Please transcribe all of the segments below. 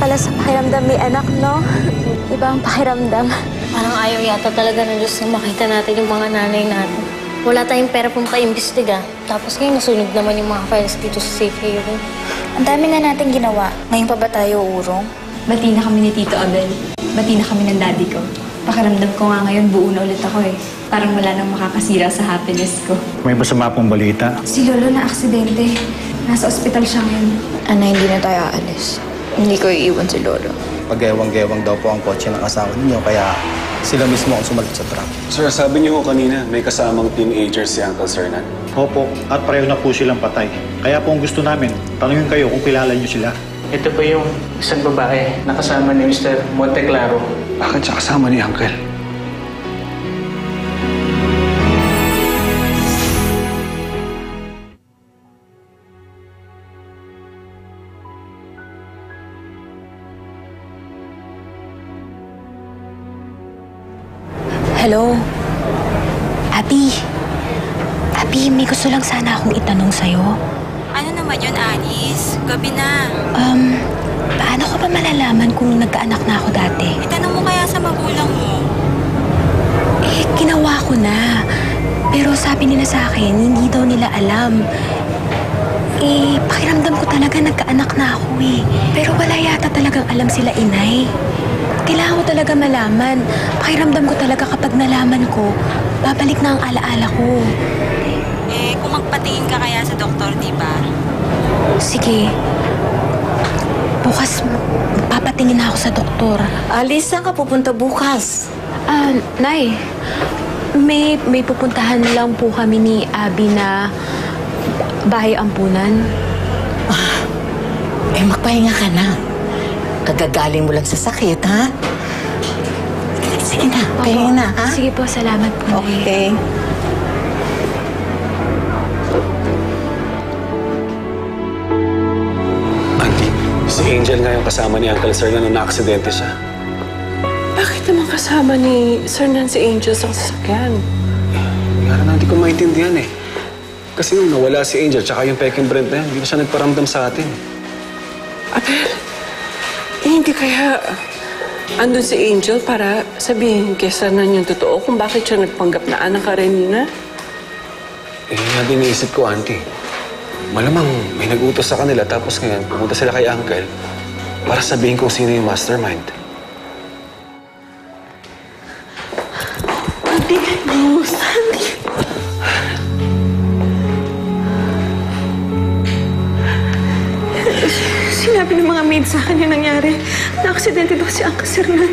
pala sa pakiramdam may anak, no? Iba ang pakiramdam. Parang ayaw yata talaga ng Diyos na makita natin yung mga nanay natin. Wala tayong pera pong pa-imbestiga. Tapos ngayon nasunog naman yung mga files dito sa safe haven. Ang dami na natin ginawa. Ngayon pa ba tayo urong? Bati na kami ni Tito Abel. Bati na kami ng daddy ko. Pakiramdam ko nga ngayon, buo na ulit ako eh. Parang wala nang makakasira sa happiness ko. May masama pong balita. Si Lolo na aksidente. Nasa ospital siya ngayon. Ano, hindi na tayo aalis. Hindi ko iiwan si Lolo. Pagewang-gewang daw po ang kotse ng asawa ninyo, kaya sila mismo ang sumalit sa truck. Sir, sabi niyo kanina, may kasamang teenager si Uncle Sernan. Opo, at pareho na po silang patay. Kaya po ang gusto namin, tanungin kayo kung kilala niyo sila. Ito pa yung isang babae na kasama ni Mr. Monteclaro. Bakit siya kasama ni Uncle? Hello? Abby? Abby, may gusto lang sana akong itanong sa'yo. Ano naman yun, Anis? Gabi na. Paano ko ba malalaman kung nagkaanak na ako dati? Itanong mo kaya sa magulang mo. Ginawa ko na. Pero sabi nila sa akin, hindi daw nila alam. Pakiramdam ko talaga nagkaanak na ako eh. Pero wala yata talagang alam sila, inay. Kailangan ko talaga malaman. Pakiramdam ko talaga kapag nalaman ko, babalik na ang alaala ko. Kung magpatingin ka kaya sa doktor, di ba? Sige. Bukas, papatingin na ako sa doktor. Alice, saan ka pupunta bukas? Nay, may pupuntahan lang po kami ni Abby na bahay ampunan. Magpahinga ka na. Kagagaling mo lang sa sakit, ha? Sige na, pahinga na, ha? Sige po, salamat po. Okay. Auntie, si Angel nga yung kasama ni Uncle Sernan nung na-aksidente siya. Bakit naman kasama ni Sir Nancy Angel sa sasakyan? Nga na hindi ko maintindihan eh. Kasi nung nawala si Angel tsaka yung peking Brent na yan, hindi na siya nagparamdam sa atin. Abel, hindi kaya andun si Angel para sabihin kay Sir Nan yung totoo kung bakit siya nagpanggap na anak ka Karenina? Yan din iniisip ko, Auntie. Malamang may nag-utos sa kanila tapos ngayon pumunta sila kay Uncle para sabihin kung sino yung mastermind. Auntie, Auntie. Sinabi ng mga maid sa akin yung nangyari. Na-aksidente daw si Uncle Sernan.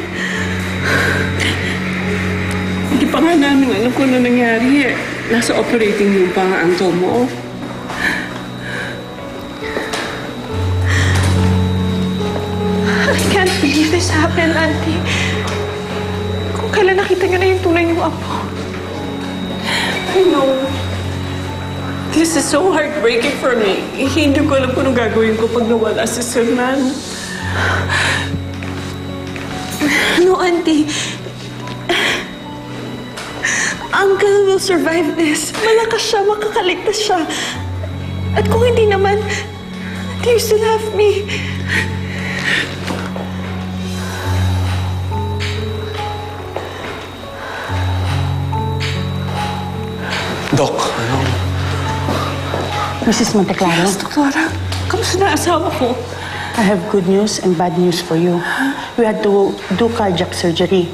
Hindi pa nga namin alam kung ano nangyari eh. Nasa operating room pa nga ang Tomo. I can't believe this happened, Auntie. Kung kailan nakita niyo na yung tunay niyong apo. I know. This is so heartbreaking for me. Hindi ko alam kung anong gagawin ko pag nawala si Sir Nan. No, Auntie. Uncle will survive this. Malakas siya, makakaligtas siya. At kung hindi naman, do you still have me? Doc, ano? Mrs. Monteclaro? Yes, Doktora. Kamusta na asawa ko? I have good news and bad news for you. We had to do cardiac surgery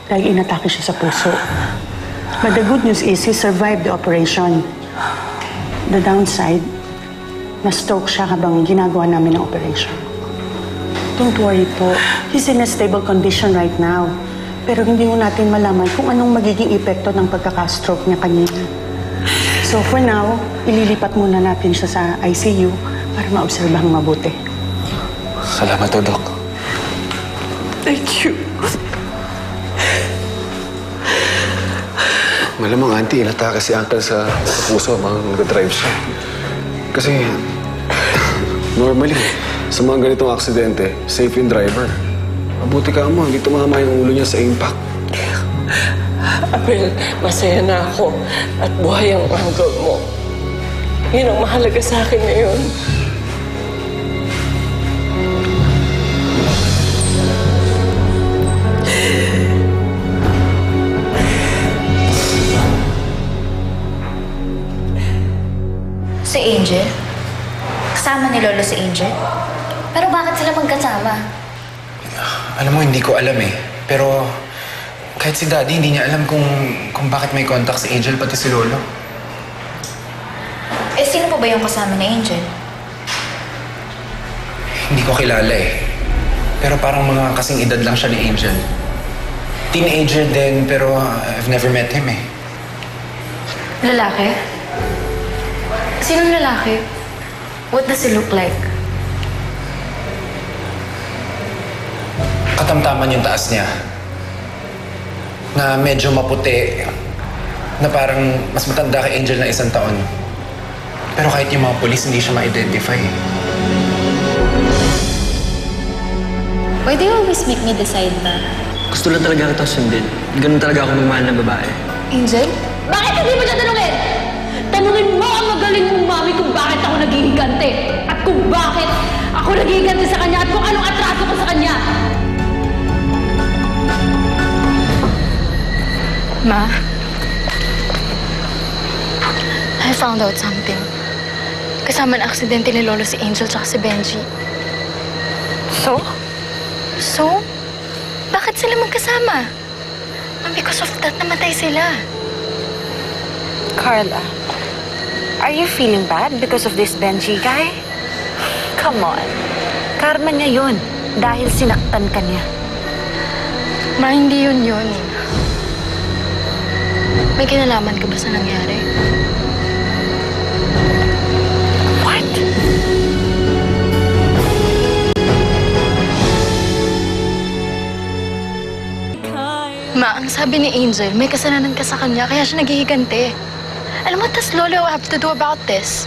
dahil inatake siya sa puso. But the good news is he survived the operation. The downside, na-stroke siya habang ginagawa namin ang operation. Don't worry po. He's in a stable condition right now. Pero hindi mo natin malaman kung anong magiging epekto ng pagkaka-stroke niya kanina. So for now, ililipat muna natin siya sa ICU para maobserbahang mabuti. Salamat to, Doc. Thank you. Malamang, Auntie, inatake si Uncle sa puso habang nag-drive siya. Kasi, normally, sa mga ganitong aksidente, safe yung driver. Mabuti ka mo, hindi tumama yung ulo niya sa impact. Abel, masaya na ako at buhay ang uncle mo. Yun ang mahalaga sa akin ngayon. Kay Angel? Kasama ni Lolo si Angel? Pero bakit sila magkasama? Alam mo, hindi ko alam eh. Pero kahit si Daddy, hindi niya alam kung bakit may contact si Angel pati si Lolo. Eh, sino po ba yung kasama ni Angel? Hindi ko kilala eh. Pero parang mga kasing edad lang siya ni Angel. Teenager din, pero I've never met him eh. Lalaki? Sinong lalaki? What does he look like? Katamtaman yung taas niya. Na medyo maputi. Na parang mas matanda kay Angel na 1 taon. Pero kahit yung mga polis, hindi siya ma-identify. Why do you always make me decide na? Gusto lang talaga kita sundin. Ganun talaga ako magmahal ng babae. Angel? Bakit hindi mo siya tanungin? Tanungin mo ang magaling mong mami kung bakit ako naghihigante. At kung bakit ako naghihigante sa kanya at kung anong atraso ko sa kanya. Ma, I found out something. Kasama na aksidente ni Lolo si Angel tsaka si Benji. So? So? Bakit sila magkasama? And because of that, namatay sila. Carla, are you feeling bad because of this Benji guy? Come on. Karma niya yun dahil sinaktan ka niya. Ma, hindi yun. May kinalaman ka ba sa nangyari? What? Ma, ang sabi ni Angel, may kasalanan ka sa kanya, kaya siya naghihigante. Alam mo, tas Lolo have to do about this?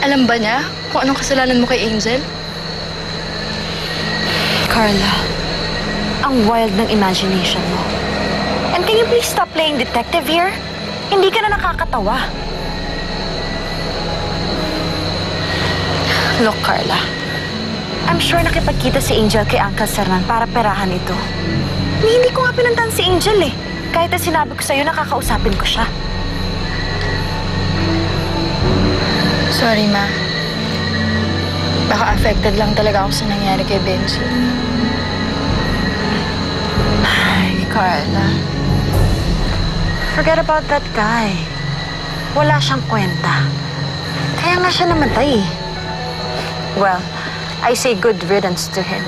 Alam ba niya kung anong kasalanan mo kay Angel? Carla, ang wild ng imagination mo. And can you please stop playing detective here? Hindi ka na nakakatawa. Look, Carla. I'm sure nakipagkita si Angel kay Uncle Sernan para perahan ito. Hindi ko nga pinuntahan si Angel eh. Kahit na sinabi ko sa'yo, nakakausapin ko siya. Sorry, Ma. Baka affected lang talaga ako sa nangyari kay Benji. Ay, Carla. Forget about that guy. Wala siyang kwenta. Kaya nga siya namatay. Well, I say good riddance to him.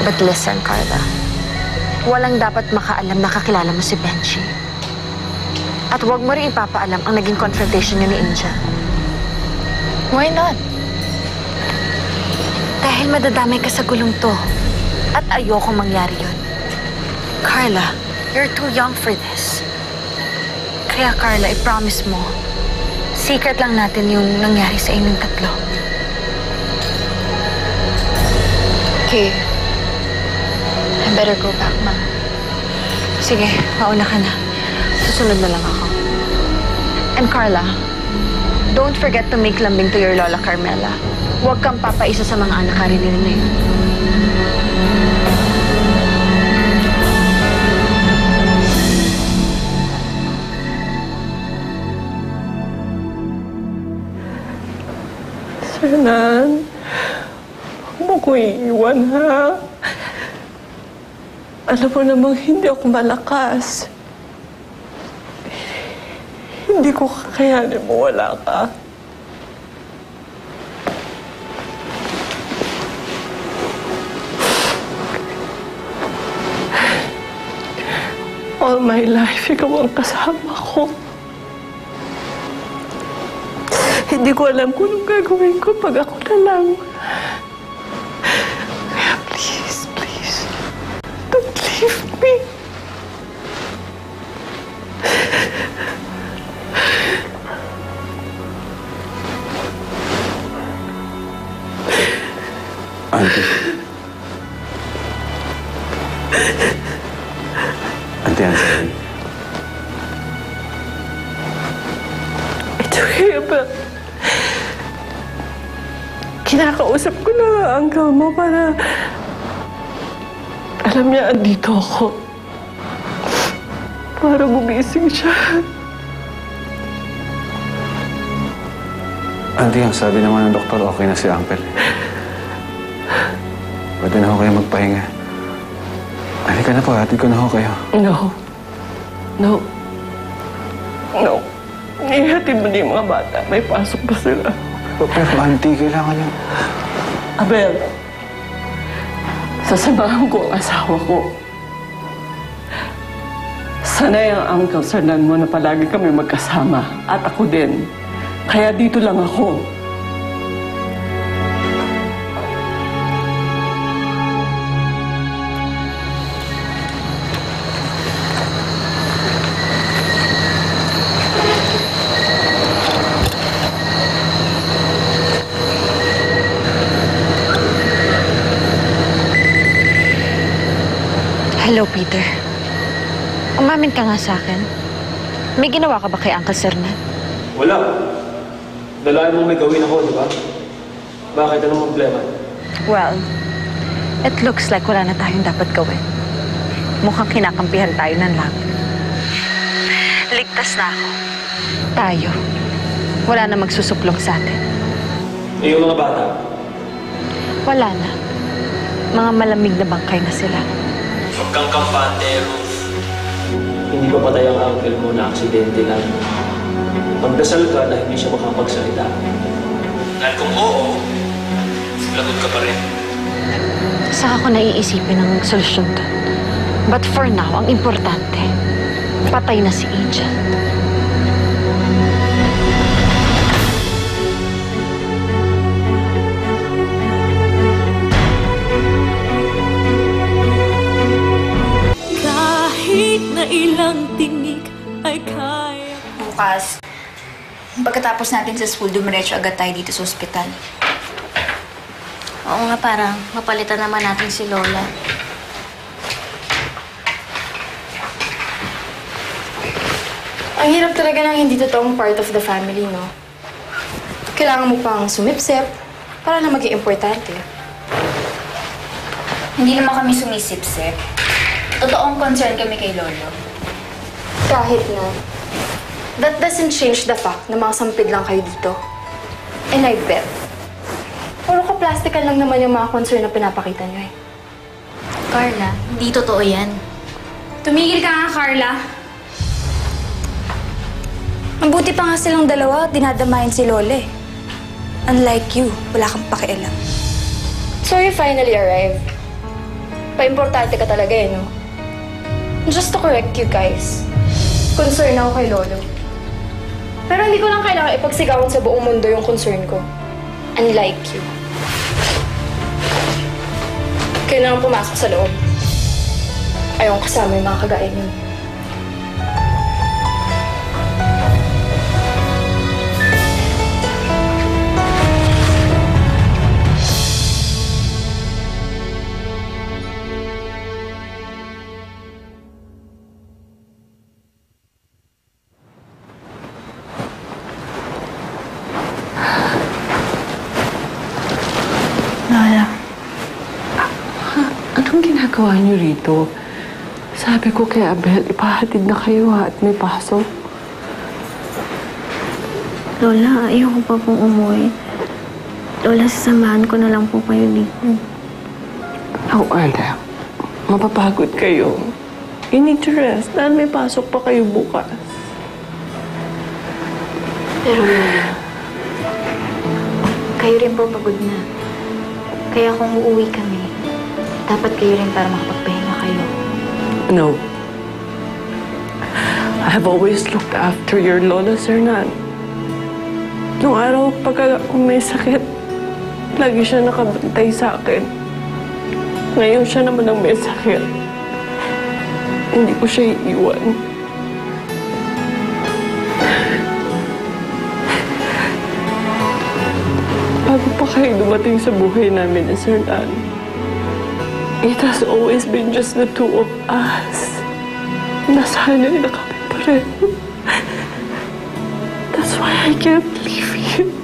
But listen, Carla. Walang dapat makaalam na kakilala mo si Benji. At huwag mo rin ipapaalam ang naging confrontation niya ni Angel. Why not? Dahil madadamay ka sa gulong to. At ayoko mangyari yun. Carla, you're too young for this. Kaya Carla, I-promise mo, secret lang natin yung nangyari sa inyong tatlo. Okay. I better go back, Ma. Sige, mauna ka na. Susunod na lang ako. And Carla, don't forget to make lambing to your Lola Carmela. Huwag kang papaisa sa mga anak karinil na yun. Sernan, huwag mo ko iiwan, ha? Alam mo namang hindi ako malakas. Hindi ko kakayanin mo wala ka. All my life, ikaw ang kasama ko. Hindi ko alam kung anong gagawin ko pag ako na lang. Kaya please, don't leave me. Auntie Ansel. It's okay, but kinakausap ko na ang uncle mo para alam niya andito ako. Para gumising siya. Auntie, ang sabi naman ng doktor, okay na si Uncle. Pwede na ho kayo magpahinga. Halika na po, hatid ko na ho kayo. No. No. No. Ihatid mo din yung mga bata. May pasok pa sila. Pero Auntie, kailangan niyo. Abel, sasamahan ko ang asawa ko. Sanay ang Uncle Sernan mo na palagi kami magkasama. At ako din. Kaya dito lang ako. Hello, Peter. Umamin ka nga sa akin. May ginawa ka ba kay Uncle Sernan? Wala. Dalaan mo may gawin ako, di ba? Bakit? Anong problema? Well, it looks like wala na tayong dapat gawin. Mukhang kinakampihan tayo ng langit. Ligtas na ako. Tayo. Wala na magsusuplong sa atin. Eh, yung mga bata? Wala na. Mga malamig na bangkay na sila. Huwag kang kampante, Ruth. Hindi pa patay ang uncle mo na aksidente lang. Magdasal ka na hindi siya makapagsalita. Dahil kung oo, lagot ka pa rin. Saka ko naiisipin ang solusyon doon. But for now, ang importante, patay na si Angel. Kahit na ilang tinig ay kaya. Bukas, pagkatapos natin sa school, dumiretso agad tayo dito sa ospital. Oo nga, parang mapalitan naman natin si Lola. Ang hirap talaga ng hindi totoong part of the family, no? Kailangan mo pang sumipsip para na maging importante. Hindi naman kami sumisip-sip. Totoong concern kami kay Lolo. Kahit na, that doesn't change the fact na mga sampid lang kayo dito. And I bet, puro ka-plastical lang naman yung mga concern na pinapakita niyo eh. Carla, hindi totoo yan. Tumigil ka nga, Carla. Mabuti pa nga silang dalawa, dinadamayan si Lole. Unlike you, wala kang pakialam. So you finally arrived. Pa-importante ka talaga eh, no? Just to correct you guys, concern ako kay Lolo. Pero hindi ko lang kailangan ipagsigawan sa buong mundo yung concern ko. Unlike you. Kailangan pumasok sa loob. Ayaw kasama yung mga kagaya niyo. Lola, anong ginagawa niyo rito? Sabi ko kay Abel, ipahatid na kayo at may pasok. Lola, ayoko pa pong umuwi. Lola, sasamahan ko na lang po kayo dito. Oh, anak. Mapapagod kayo. You need to rest dahil may pasok pa kayo bukas. Pero Lola, kayo rin po pagod na. Kaya kung uuwi kami, dapat kayo rin para makapagpahinga kayo. No. I have always looked after your Lola Sernan. Nung araw pagka may sakit, lagi siya nakabantay sa akin. Ngayon siya naman ang may sakit. Hindi ko siya iiwan. Bago pa kayo dumating sa buhay namin ni Sernan, it has always been just the two of us. Nasanay na kami pa rin. That's why I can't leave you.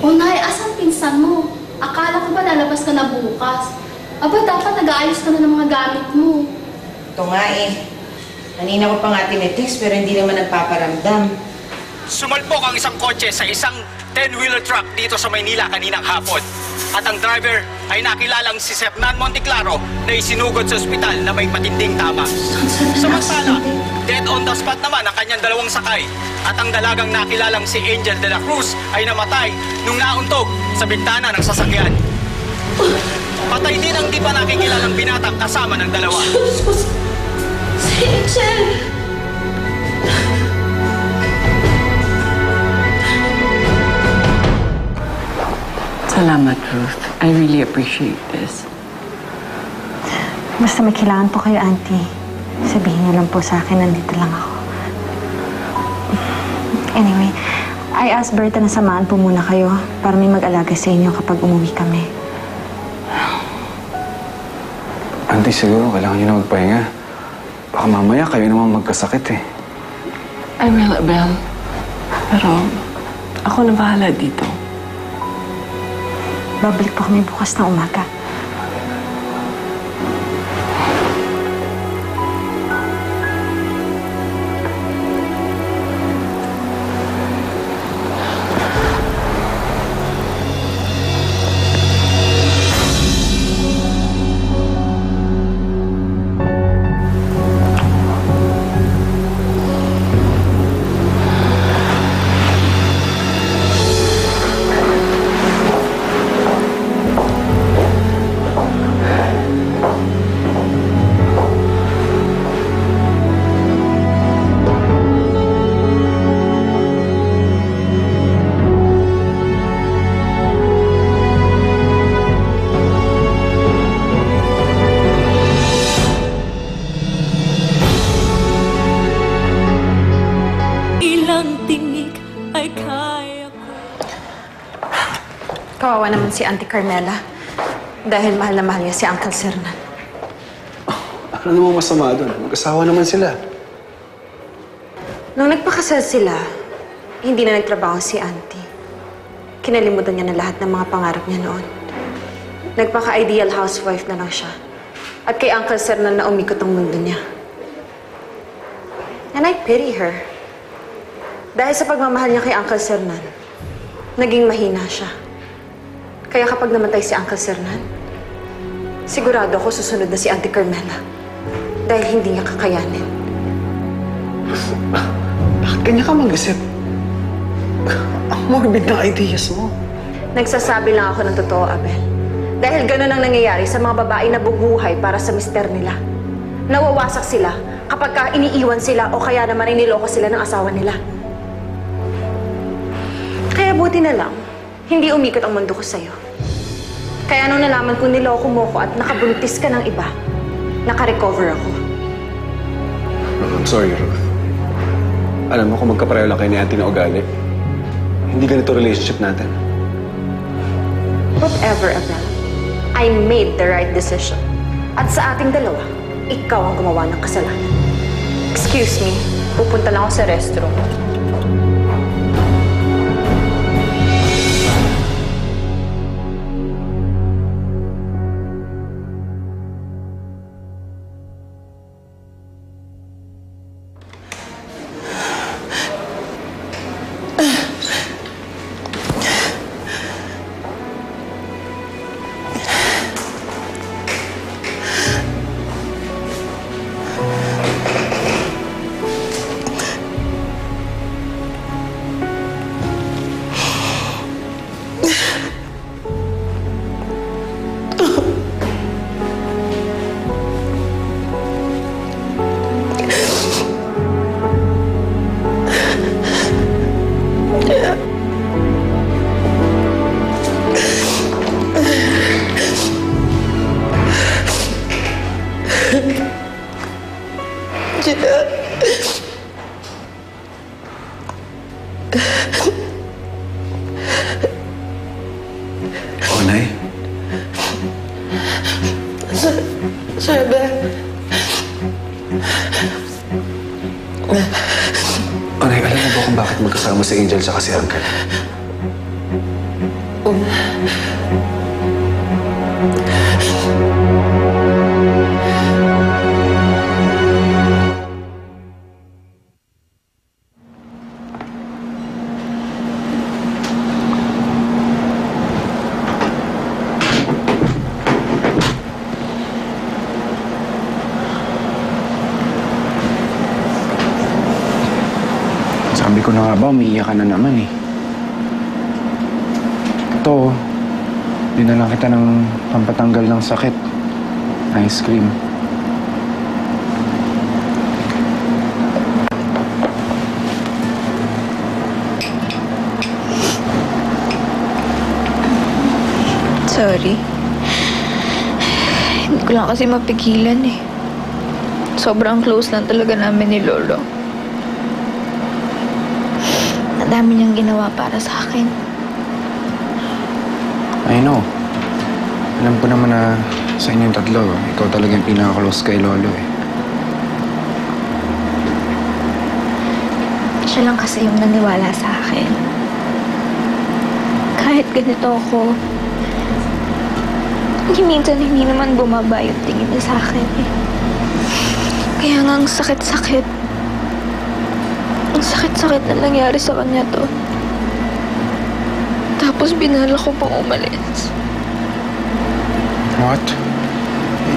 O Nay, asan pinsan mo? Akala ko ba lalabas ka na bukas? Aba, dapat nag-aayos ka na ng mga gamit mo. Ito nga eh. Kanina ko pa nga tinetext pero hindi naman nagpaparamdam. Sumalpok ang isang kotse sa isang 10-wheeler truck dito sa Maynila kaninang hapon. At ang driver ay nakilalang si Sernan Monteclaro na isinugod sa ospital na may matinding tama. Samantala, dead on the spot naman ang kanyang dalawang sakay. At ang dalagang nakilalang si Angel de la Cruz ay namatay nung nauntog sa bintana ng sasakyan. Patay din ang di pa nakikilalang binatang kasama ng dalawa. Si Angel! Salamat, Ruth. I really appreciate this. Basta may kailangan po kayo, Auntie. Sabihin niyo lang po sa akin, nandito lang ako. Anyway, I asked Berta na samahan po muna kayo para may mag-alaga sa inyo kapag umuwi kami. Auntie, siguro kailangan niyo na magpahinga. Baka mamaya kayo naman magkasakit eh. I will, Belle. Pero ako na bahala dito. Babalik po kami bukas na umaga. Kawawa naman si Auntie Carmela dahil mahal na mahal niya si Uncle Sernan. Ano namang masama doon? Mag-asawa naman sila. Nung nagpakasal sila, hindi na nagtrabaho si Auntie. Kinalimutan niya na lahat ng mga pangarap niya noon. Nagpaka-ideal housewife na lang siya. At kay Uncle Sernan na umikot ang mundo niya. And I pity her. Dahil sa pagmamahal niya kay Uncle Sernan, naging mahina siya. Kaya kapag namatay si Uncle Sernan, sigurado ako susunod na si Auntie Carmela. Dahil hindi niya kakayanin. Bakit kanya ka mag-isip? Ang morbid na ideas mo. Nagsasabi lang ako ng totoo, Abel. Dahil ganun ang nangyayari sa mga babae na bubuhay para sa mister nila. Nawawasak sila kapag ka iniiwan sila o kaya naman iniloko sila ng asawa nila. Kaya buti na lang, hindi umikot ang mundo ko sa'yo. Kaya nung nalaman kong niloko mo ko at nakabuntis ka ng iba, naka-recover ako. I'm sorry, Ruth. Alam mo kung magkapareho lang kayo ni Auntie na ugali, hindi ganito relationship natin. Whatever, Abel. I made the right decision. At sa ating dalawa, ikaw ang gumawa ng kasalanan. Excuse me, pupunta lang ako sa restroom. Oh, Nay? Sir Ben. Oh, Nay, alam mo ba kung bakit magkasama si Angel sa si Uncle? Sabi ko na nga ba, umiiyak ka na naman eh. Ito, dinala kita ng pampatanggal ng sakit. Ice cream. Sorry. Hindi ko lang kasi mapigilan eh. Sobrang close lang talaga namin ni Lolo. Ang dami niyang ginawa para sa akin. I know. Alam ko naman na sa inyong tatlo, ikaw talaga yung pinaka-close kay Lolo eh. Siya lang kasi yung naniwala sa akin. Kahit ganito ako, minsan hindi naman bumaba yung tingin niya sa akin eh. Kaya nga ang sakit-sakit. Ang sakit-sakit na nangyari sa kanya to. Tapos binala ko pang umalis. What?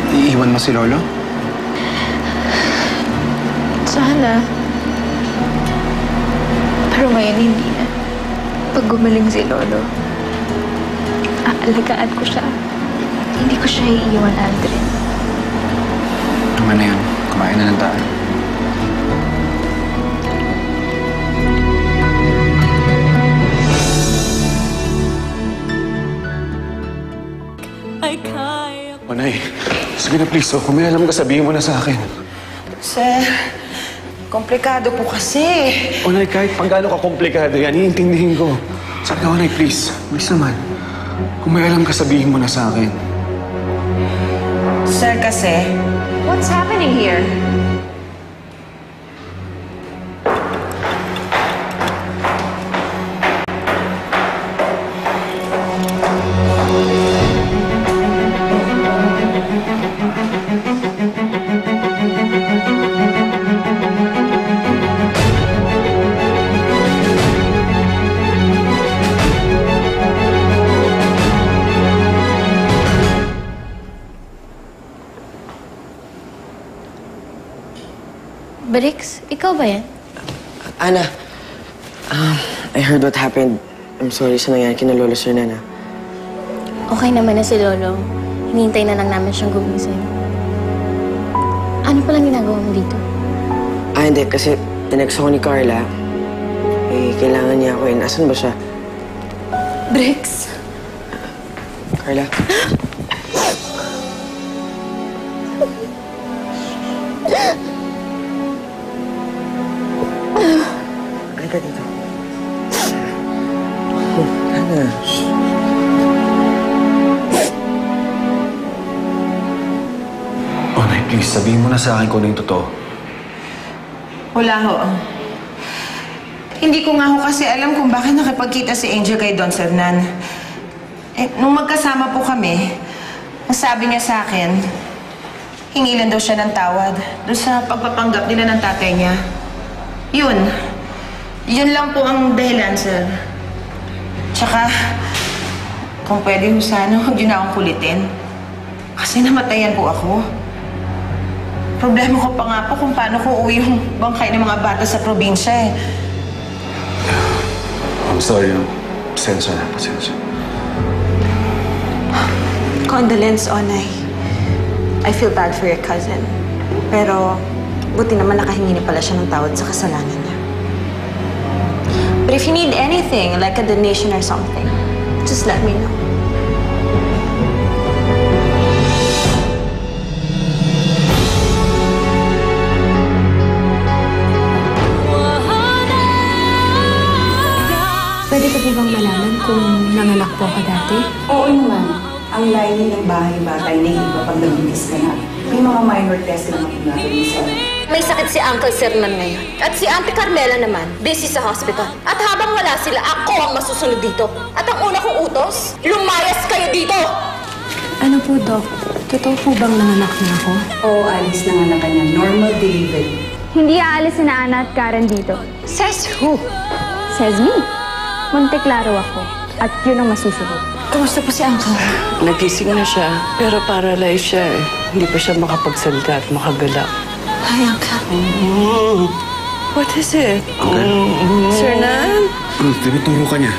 Iiwan mo si Lolo? Sana. Pero ngayon hindi na. Pag gumaling si Lolo, aalagaan ko siya. Hindi ko siya iiwan, Aldrin. Tama na yan. Kumain na ng tayo. Nay, sige na please. Kung may alam ka, sabihin mo na sa akin. Sir, komplikado po kasi. Nay, kahit pang gaano ka komplikado yan, iintindihin ko. Sabi na, Nay, please. Please naman. Kung may alam ka, sabihin mo na sa akin. Sir, kasi, what's happening here? Bricks, ikaw ba yan? Ana, I heard what happened. I'm sorry sa nangyari kina Lolo Sir Nana. Okay naman na si Lolo. Hinihintay na lang namin siyang gumising. Ano palang ginagawa mo dito? Hindi. Kasi tinext ako ni Carla. Eh, kailangan niya ako eh. Nasaan ba siya? Bricks? Carla? Halika dito. Ana. Nay, please, sabihin mo na sa akin kung ano yung totoo. Wala ho. Hindi ko nga ho kasi alam kung bakit nakipagkita si Angel kay Don Sernan. Nung magkasama po kami, ang sabi niya sa akin, hingilan daw siya ng tawad doon sa pagpapanggap nila ng tatay niya. Yun lang po ang dahilan, sir. Tsaka, kung pwede ho sana, huwag niyo na akong kulitin. Kasi namatayan po ako. Problema ko pa nga po kung paano ko uwi yung bangkay ng mga bata sa probinsya eh. I'm sorry. Pasensya na, pasensya. Condolence, Onay. I feel bad for your cousin. Pero, buti naman nakahingi na pala siya ng tawad sa kasalanan niya. But if you need anything, like a donation or something, just let me know. Pwede ko po bang malaman kung nanganak po ka dati? Oo naman. Ang lining ng bahay batay na iba pag nagbibis ka na. May mga minor test na gagawin sa May sakit si Uncle Sernan ngayon. At si Auntie Carmela naman, busy sa hospital. At habang wala sila, ako ang masusunod dito. At ang una kong utos, lumayas kayo dito! Ano po, Doc? Totoo po bang nanganak niya ako? Oo, Alice, nanganak niya. Normal delivery. Hindi aalis si Ana at Karen dito. Says who? Says me. Monteklaro ako. At yun ang masusunod. Kamusta po si Uncle? Nagising na siya, pero paralyzed siya eh. Hindi pa siya makapagsalita at makagala. Hi, Uncle. What is it? Sir Nan? Tinuturo ka niya.